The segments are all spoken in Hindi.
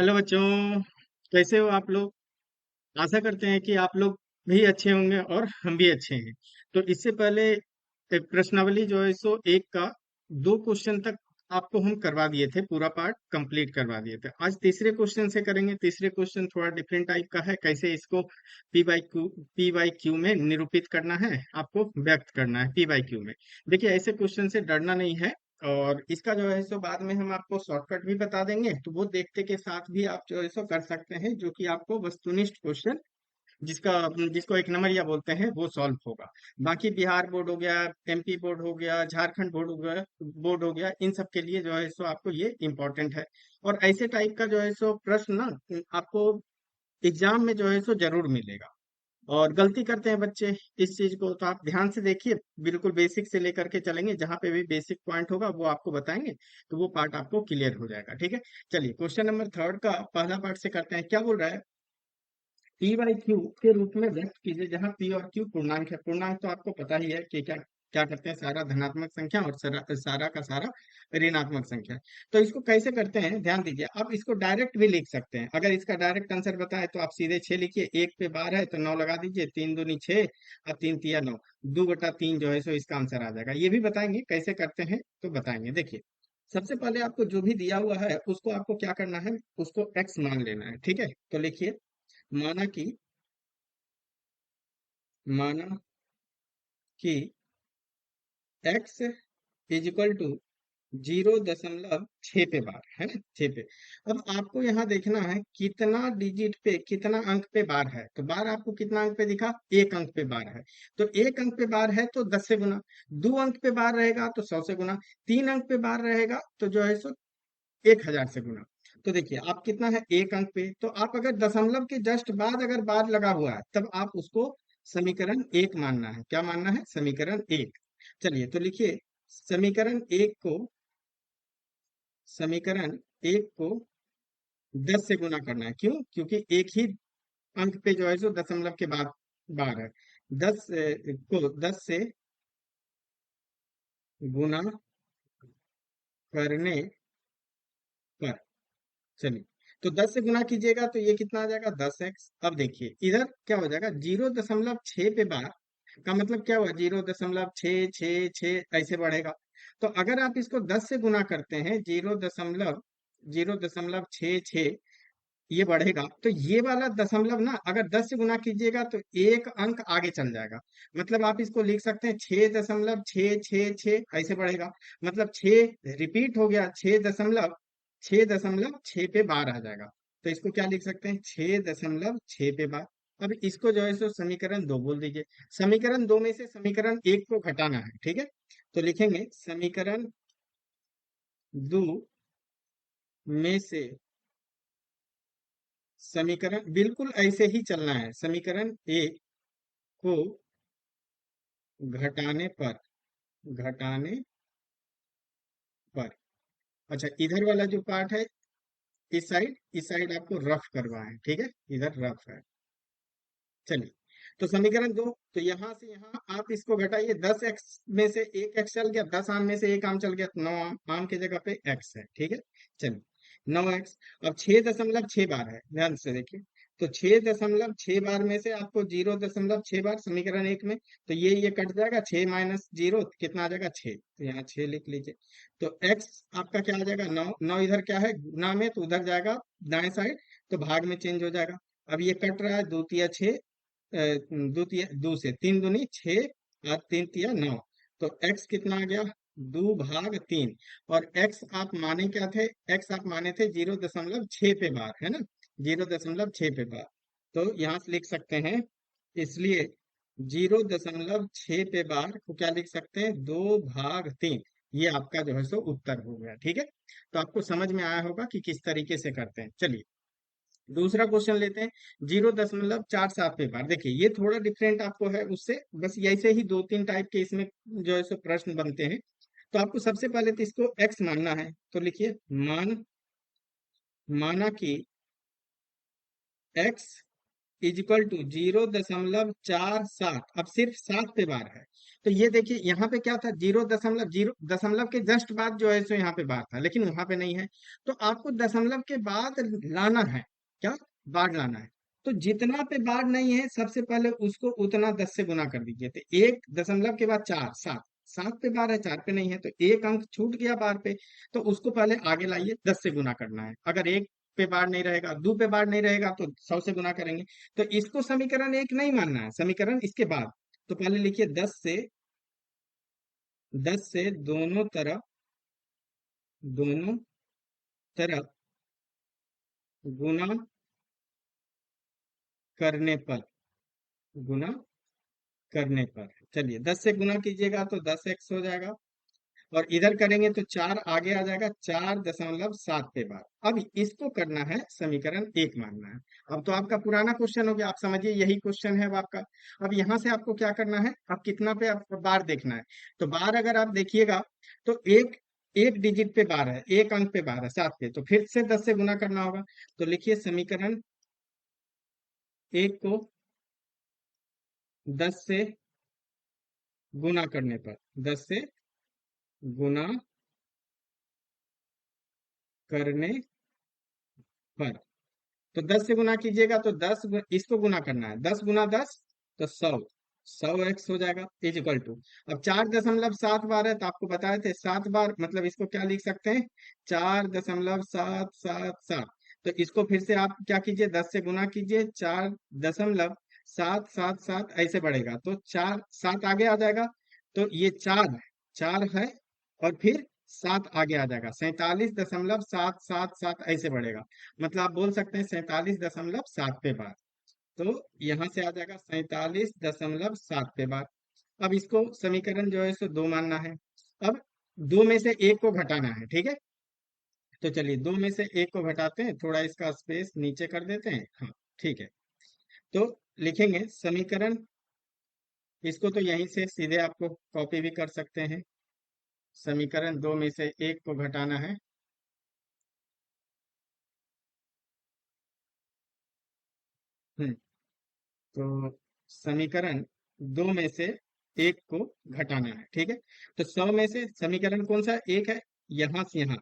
हेलो बच्चों, कैसे हो आप लोग। आशा करते हैं कि आप लोग भी अच्छे होंगे और हम भी अच्छे हैं। तो इससे पहले एक प्रश्नावली जो है सो एक का दो क्वेश्चन तक आपको हम करवा दिए थे, पूरा पार्ट कंप्लीट करवा दिए थे। आज तीसरे क्वेश्चन से करेंगे। तीसरे क्वेश्चन थोड़ा डिफरेंट टाइप का है, कैसे इसको पी बाई क्यू में निरूपित करना है, आपको व्यक्त करना है पी बाई क्यू में। देखिए, ऐसे क्वेश्चन से डरना नहीं है। और इसका जो है सो बाद में हम आपको शॉर्टकट भी बता देंगे, तो वो देखते के साथ भी आप जो है सो कर सकते हैं, जो कि आपको वस्तुनिष्ठ क्वेश्चन जिसका जिसको एक नंबरिया बोलते हैं वो सॉल्व होगा। बाकी बिहार बोर्ड हो गया, एमपी बोर्ड हो गया, झारखंड बोर्ड हो गया, इन सब के लिए जो है सो आपको ये इम्पोर्टेंट है। और ऐसे टाइप का जो है सो प्रश्न ना आपको एग्जाम में जो है सो जरूर मिलेगा। और गलती करते हैं बच्चे इस चीज को, तो आप ध्यान से देखिए। बिल्कुल बेसिक से लेकर के चलेंगे, जहां पे भी बेसिक पॉइंट होगा वो आपको बताएंगे, तो वो पार्ट आपको क्लियर हो जाएगा। ठीक है, चलिए क्वेश्चन नंबर थर्ड का पहला पार्ट से करते हैं। क्या बोल रहा है, पी बाई क्यू के रूप में व्यक्त कीजिए, जहां पी और क्यू पूर्णांक है। पूर्णांक तो आपको पता ही है कि क्या क्या करते हैं, सारा धनात्मक संख्या और सारा का सारा ऋणात्मक संख्या। तो इसको कैसे करते हैं, ध्यान दीजिए। आप इसको डायरेक्ट भी लिख सकते हैं। अगर इसका डायरेक्ट आंसर बताए तो आप सीधे 6 लिखिए, एक पे बार है तो 9 लगा दीजिए, तीन दूनी 6 और तीन तिया 9, 2/3 जो है सो इसका आंसर आ जाएगा। ये भी बताएंगे कैसे करते हैं, तो बताएंगे। देखिए, सबसे पहले आपको जो भी दिया हुआ है उसको आपको क्या करना है, उसको एक्स मान लेना है। ठीक है, तो लिखिए, माना कि माना कि x इज इक्वल टू 0.6 पे बार है ना, 6 पे। अब आपको यहाँ देखना है कितना डिजिट पे, कितना अंक पे बार है। तो बार आपको कितना अंक पे दिखा, एक अंक पे बार है। तो एक अंक पे बार है तो 10 से गुना, दो अंक पे बार रहेगा तो 100 से गुना, तीन अंक पे बार रहेगा तो जो है सो 1000 से गुना। तो देखिए, आप कितना है, एक अंक पे। तो आप अगर दशमलव के जस्ट बाद अगर बार लगा हुआ है, तब आप उसको समीकरण एक मानना है। क्या मानना है, समीकरण एक। चलिए तो लिखिए, समीकरण एक को समीकरण एक को 10 से गुना करना है। क्यों, क्योंकि एक ही अंक पे जो है सो दशमलव के बाद बार है। 10 को 10 से गुना करने पर, चलिए, तो 10 से गुना कीजिएगा तो ये कितना आ जाएगा, 10x। अब देखिए इधर क्या हो जाएगा, 0.6 पे बार का मतलब क्या हुआ, 0.6 6 6 ऐसे बढ़ेगा। तो अगर आप इसको 10 से गुना करते हैं, 0.06 ये बढ़ेगा, तो ये वाला दशमलव ना अगर 10 से गुना कीजिएगा तो एक अंक आगे चल जाएगा। मतलब आप इसको लिख सकते हैं 6.666 ऐसे बढ़ेगा। मतलब 6 रिपीट हो गया, 6.6 पे बार आ जाएगा। तो इसको क्या लिख सकते हैं, 6.6 पे बार। अब इसको जो है सो समीकरण दो बोल दीजिए। समीकरण दो में से समीकरण एक को घटाना है। ठीक है, तो लिखेंगे समीकरण दो में से समीकरण, बिल्कुल ऐसे ही चलना है, समीकरण एक को घटाने पर, घटाने पर। अच्छा, इधर वाला जो पार्ट है, इस साइड आपको रफ करवा है। ठीक है, इधर रफ है। चलिए, तो समीकरण दो, तो यहां से यहां आप इसको घटाइए। 10x में से एक एक्स चल गया, 10 आम में से एक आम चल गया, तो 9 आम, आम की जगह पे x है। ठीक है, चलिए, 9x। अब 6.6 बार है, ध्यान से देखिए। तो 6.6 बार में से आपको 0.6 बार समीकरण एक में, तो ये कट जाएगा, 6 - 0 कितना आ जाएगा, 6। तो यहाँ 6 लिख लीजिए। तो x आपका क्या आ जाएगा, 9। 9 इधर क्या है, गुना में, तो उधर जाएगा दाएं साइड, तो भाग में चेंज हो जाएगा। अब ये कट रहा है, दो तिया 6, दो तिया दो से, तीन दूनी 6 और तीन तिया 9। तो x कितना आ गया, 2/3। और x आप माने क्या थे, x आप माने थे 0.6 पे बार, है ना, 0.6 पे बार। तो यहाँ से लिख सकते हैं, इसलिए 0.6 पे बार को क्या लिख सकते हैं, 2/3। ये आपका जो है सो उत्तर हो गया। ठीक है, तो आपको समझ में आया होगा कि किस तरीके से करते हैं। चलिए, दूसरा क्वेश्चन लेते हैं। 0.47 पे बार, देखिए ये थोड़ा डिफरेंट आपको है उससे, बस ऐसे ही दो तीन टाइप के इसमें जो है सो प्रश्न बनते हैं। तो आपको सबसे पहले तो इसको x मानना है। तो लिखिए, माना कि x इज इक्वल टू 0.47। अब सिर्फ 7 पे बार है। तो ये देखिए यहाँ पे क्या था, 0.0 दशमलव के जस्ट बाद जो है सो यहाँ पे बार था, लेकिन वहां पे नहीं है। तो आपको दशमलव के बाद लाना है, क्या, बार लाना है। तो जितना पे बार नहीं है सबसे पहले उसको उतना 10 से गुना कर दीजिए। तो 1 दशमलव के बाद 4, 7, 7 पे बार है, 4 पे नहीं है, तो एक अंक छूट गया बार पे। तो उसको पहले आगे लाइए, 10 से गुना करना है। अगर एक पे बार नहीं रहेगा, दो पे बार नहीं रहेगा, तो 100 से गुना करेंगे। तो इसको समीकरण एक नहीं मानना है, समीकरण इसके बाद। तो पहले लिखिए 10 से दोनों तरफ गुना करने पर, गुना करने पर, चलिए 10 से गुना कीजिएगा तो 10x हो जाएगा। और इधर करेंगे तो 4 आगे आ जाएगा, 4.7 पे बार। अब इसको करना है समीकरण एक मानना है। अब तो आपका पुराना क्वेश्चन हो गया, आप समझिए यही क्वेश्चन है अब आपका। अब यहाँ से आपको क्या करना है, अब कितना पे आपको बार देखना है। तो बार अगर आप देखिएगा तो एक एक डिजिट पे बार है, एक अंक पे बार है, 7 पे, तो फिर से 10 से गुना करना होगा। तो लिखिए समीकरण एक को 10 से गुना करने पर, 10 से गुना करने पर, तो 10 से गुना कीजिएगा तो इसको गुना करना है, 10 गुना 10, तो 100x हो जाएगा, इज इक्वल टू। अब 4.7 बार है, तो आपको बताए थे 7 बार, मतलब इसको क्या लिख सकते हैं, 4.777। तो इसको फिर से आप क्या कीजिए, 10 से गुना कीजिए, 4.777 ऐसे बढ़ेगा, तो 4 7 आगे आ जाएगा। तो ये 4 है और फिर 7 आगे आ जाएगा, 47.777 ऐसे बढ़ेगा। मतलब आप बोल सकते हैं 47.7 पे बार। तो यहां से आ जाएगा 47.7 पे बार। अब इसको समीकरण जो है सो दो मानना है। अब दो में से एक को घटाना है, ठीक है। तो चलिए दो में से एक को घटाते हैं, थोड़ा इसका स्पेस नीचे कर देते हैं, हाँ ठीक है। तो लिखेंगे समीकरण, इसको तो यहीं से सीधे आपको कॉपी भी कर सकते हैं। समीकरण दो में से एक को घटाना है। हम्म तो समीकरण दो में से एक को घटाना है, ठीक है। तो 100 में से समीकरण कौन सा एक है, यहां से यहाँ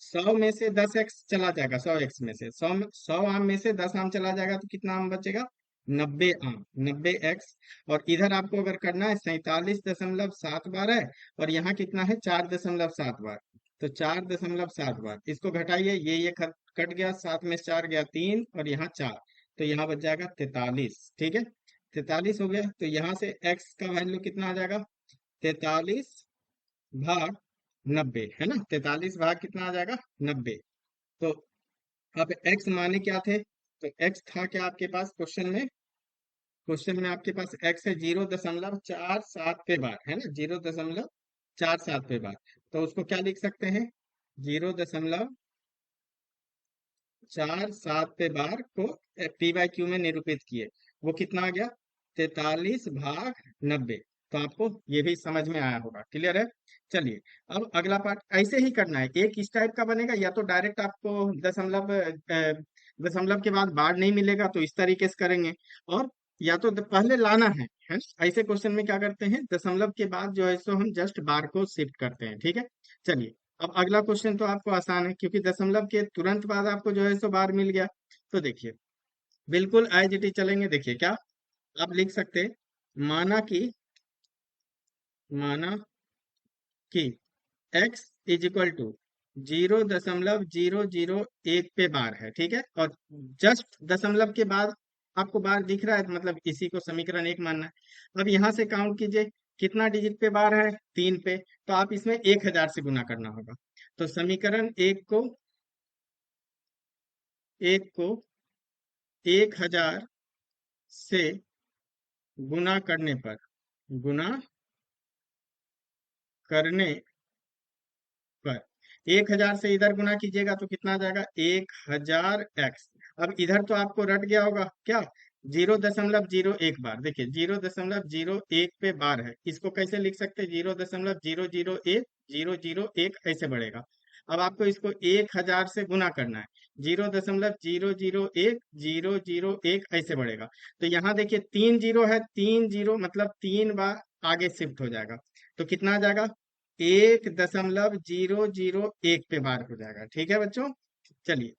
100 में से 10x चला जाएगा, 100x में से 100 आम में से 10 आम चला जाएगा, तो कितना आम बचेगा, 90 आम, 90x। और इधर आपको अगर करना है 47.7 बार है, और यहाँ कितना है, 4.7 बार। तो 4.7 बार, इसको घटाइए, ये कट गया, 7 में से 4 गया 3, और यहाँ 4, तो यहाँ बच जाएगा 43, ठीक है। 43 हो गया, तो यहाँ से x का वैल्यू कितना आ जाएगा, 43/90, है ना, 43 भाग कितना आ जाएगा, 90। तो अब x माने क्या थे, तो x था क्या आपके पास क्वेश्चन में, क्वेश्चन में आपके पास x है 0.47 पे बार, है ना, 0.47 पे बार। तो उसको क्या लिख सकते हैं, 0.47 पे बार को p/q में निरूपित किए, वो कितना आ गया, 43/90। तो आपको ये भी समझ में आया होगा, क्लियर है। चलिए अब अगला पार्ट ऐसे ही करना है, एक इस टाइप का बनेगा, या तो डायरेक्ट आपको दशमलव के बाद बार नहीं मिलेगा तो इस तरीके से करेंगे, और या तो पहले लाना है ना? ऐसे क्वेश्चन में क्या करते हैं, दशमलव के बाद जो है सो हम जस्ट बार को शिफ्ट करते हैं, ठीक है। चलिए अब अगला क्वेश्चन तो आपको आसान है, क्योंकि दशमलव के तुरंत बाद आपको जो है सो बार मिल गया। तो देखिए बिल्कुल एज इट इज चलेंगे, देखिए क्या आप लिख सकते हैं, माना कि माना कि x इज इक्वल टू 0.001 पे बार है, ठीक है। और जस्ट दशमलव के बाद आपको बार दिख रहा है, मतलब इसी को समीकरण एक मानना है। अब यहाँ से काउंट कीजिए, कितना डिजिट पे बार है, 3 पे, तो आप इसमें 1000 से गुना करना होगा। तो समीकरण एक को 1000 से गुना करने पर, गुना करने पर 1000 से इधर गुना कीजिएगा तो कितना आ जाएगा, 1000x। अब इधर तो आपको रट गया होगा क्या, 0.01 बार, देखिए 0.01 पे बार है, इसको कैसे लिख सकते हैं, 0.001 001 ऐसे बढ़ेगा। अब आपको इसको 1000 से गुना करना है। 0.001 001 ऐसे बढ़ेगा। तो यहाँ देखिए 3 जीरो है, 3 जीरो मतलब 3 बार आगे शिफ्ट हो जाएगा। तो कितना आ जाएगा? 1.001 पे बार हो जाएगा। ठीक है बच्चों, चलिए।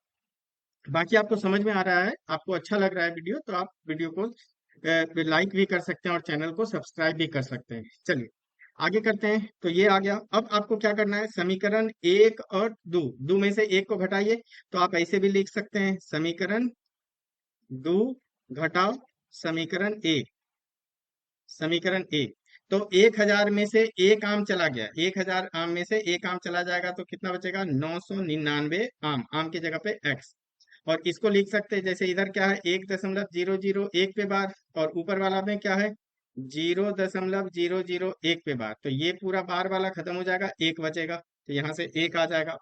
बाकी आपको समझ में आ रहा है, आपको अच्छा लग रहा है वीडियो, तो आप वीडियो को लाइक भी कर सकते हैं और चैनल को सब्सक्राइब भी कर सकते हैं। चलिए आगे करते हैं। तो ये आ गया। अब आपको क्या करना है, समीकरण एक और दो, दो में से एक को घटाइए। तो आप ऐसे भी लिख सकते हैं, समीकरण दो घटाओ समीकरण एक। समीकरण एक। तो 1000 में से एक आम चला गया, 1000 आम में से एक आम चला जाएगा तो कितना बचेगा? 999 आम, आम की जगह पे एक्स। और इसको लिख सकते हैं, जैसे इधर क्या है, 1.001 पे बार, और ऊपर वाला में क्या है, 0.001 पे बार। तो ये पूरा बार वाला खत्म हो जाएगा, एक बचेगा, तो यहाँ से एक आ जाएगा।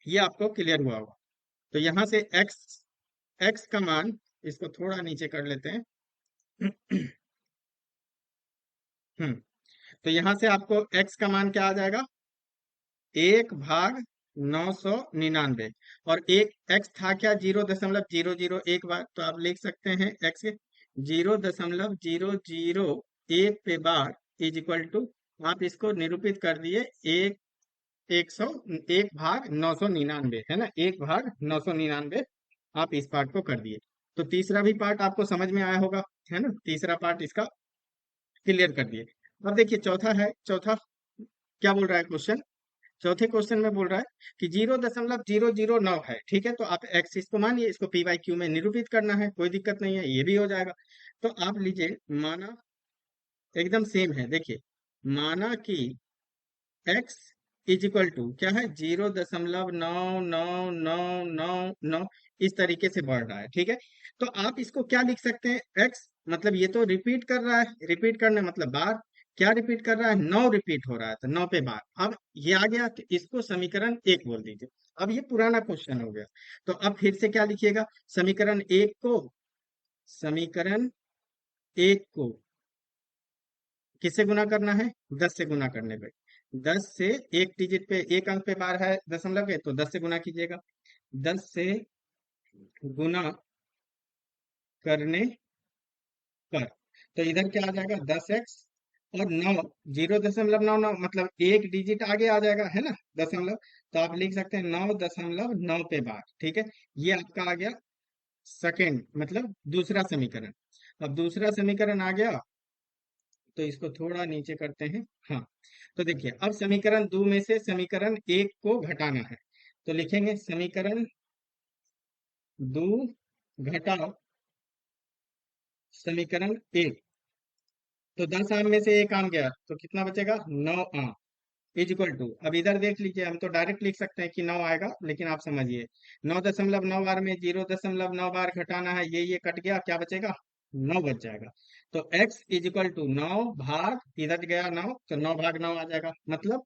ये आपको क्लियर हुआ होगा। तो यहाँ से एक्स, एक्स का मान, इसको थोड़ा नीचे कर लेते हैं। हम्म। तो यहाँ से आपको एक्स का मान क्या आ जाएगा? 1/999। और एक एक्स था क्या? 0.001 बार। तो आप लिख सकते हैं एक्स 0.001 पे बार इज इक्वल टू, आप इसको निरूपित कर दिए, एक, 1/999 है ना, 1/999। आप इस पार्ट को कर दिए। तो तीसरा भी पार्ट आपको समझ में आया होगा, है ना, तीसरा पार्ट इसका क्लियर कर दिए। अब देखिए चौथा है। चौथा क्या बोल रहा है क्वेश्चन? चौथे क्वेश्चन में बोल रहा है कि 0.009 है। ठीक है, तो आप एक्स इसको मानिए, इसको पी वाई क्यू में निरूपित करना है, कोई दिक्कत नहीं है, ये भी हो जाएगा। तो आप लीजिए, माना एकदम सेम है, देखिए, माना कि एक्स इज इक्वल टू क्या है, 0.99999, इस तरीके से बढ़ रहा है। ठीक है, तो आप इसको क्या लिख सकते हैं, एक्स मतलब ये तो रिपीट कर रहा है, रिपीट करने मतलब बार, क्या रिपीट कर रहा है, 9 रिपीट हो रहा है, तो 9 पे बार। अब ये आ गया, तो इसको समीकरण एक बोल दीजिए। अब ये पुराना क्वेश्चन हो गया। तो अब फिर से क्या लिखिएगा, समीकरण एक को, समीकरण एक को किससे गुना करना है, 10 से गुना करने पे। 10 से एक डिजिट पे, एक अंक पे बार है दशमलव के, तो 10 से गुना कीजिएगा। 10 से गुना करने पर, तो इधर क्या आ जाएगा, 10x, और 9, 0.99 मतलब एक डिजिट आगे आ जाएगा, है ना, दशमलव। तो आप लिख सकते हैं 9.9 पे बार। ठीक है, ये आपका आ गया सेकेंड, मतलब दूसरा समीकरण। अब दूसरा समीकरण आ गया, तो इसको थोड़ा नीचे करते हैं। हाँ, तो देखिए, अब समीकरण दो में से समीकरण एक को घटाना है। तो लिखेंगे समीकरण दो घटाओ समीकरण एक। तो 10 आम में से एक आम गया, तो कितना बचेगा, 9 आम इज इक्वल टू, अब इधर देख लीजिए, हम तो डायरेक्ट लिख सकते हैं कि 9 आएगा, लेकिन आप समझिए, 9.9 बार में 0.9 बार घटाना है, ये कट गया, क्या बचेगा, 9 बच जाएगा। तो x इज इक्वल टू 9 भाग, इधर गया 9, तो 9/9 आ जाएगा, मतलब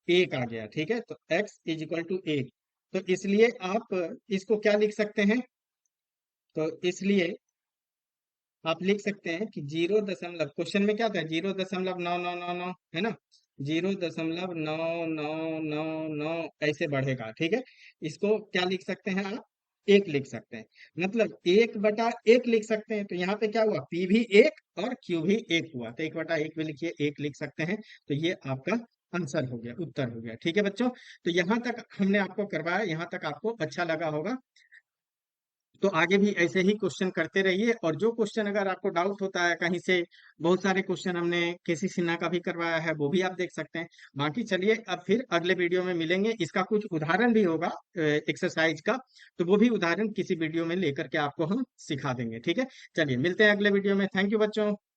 एक आ गया। ठीक है, तो x इज इक्वल टू एक। तो इसलिए आप इसको क्या लिख सकते हैं, तो इसलिए आप लिख सकते हैं कि 0. क्वेश्चन में क्या था, 0.9999 है ना, 0.9999 ऐसे बढ़ेगा। ठीक है, इसको क्या लिख सकते हैं आप, एक लिख सकते हैं, मतलब 1/1 लिख सकते हैं। तो यहाँ पे क्या हुआ, पी भी एक और क्यू भी एक हुआ, तो 1/1 भी लिखिए, एक लिख सकते हैं। तो ये आपका आंसर हो गया, उत्तर हो गया। ठीक है बच्चों, तो यहाँ तक हमने आपको करवाया, यहाँ तक आपको अच्छा लगा होगा। तो आगे भी ऐसे ही क्वेश्चन करते रहिए, और जो क्वेश्चन अगर आपको डाउट होता है कहीं से, बहुत सारे क्वेश्चन हमने केसी सिन्हा का भी करवाया है, वो भी आप देख सकते हैं। बाकी चलिए, अब फिर अगले वीडियो में मिलेंगे, इसका कुछ उदाहरण भी होगा एक्सरसाइज का, तो वो भी उदाहरण किसी वीडियो में लेकर के आपको हम सिखा देंगे। ठीक है, चलिए मिलते हैं अगले वीडियो में। थैंक यू बच्चों।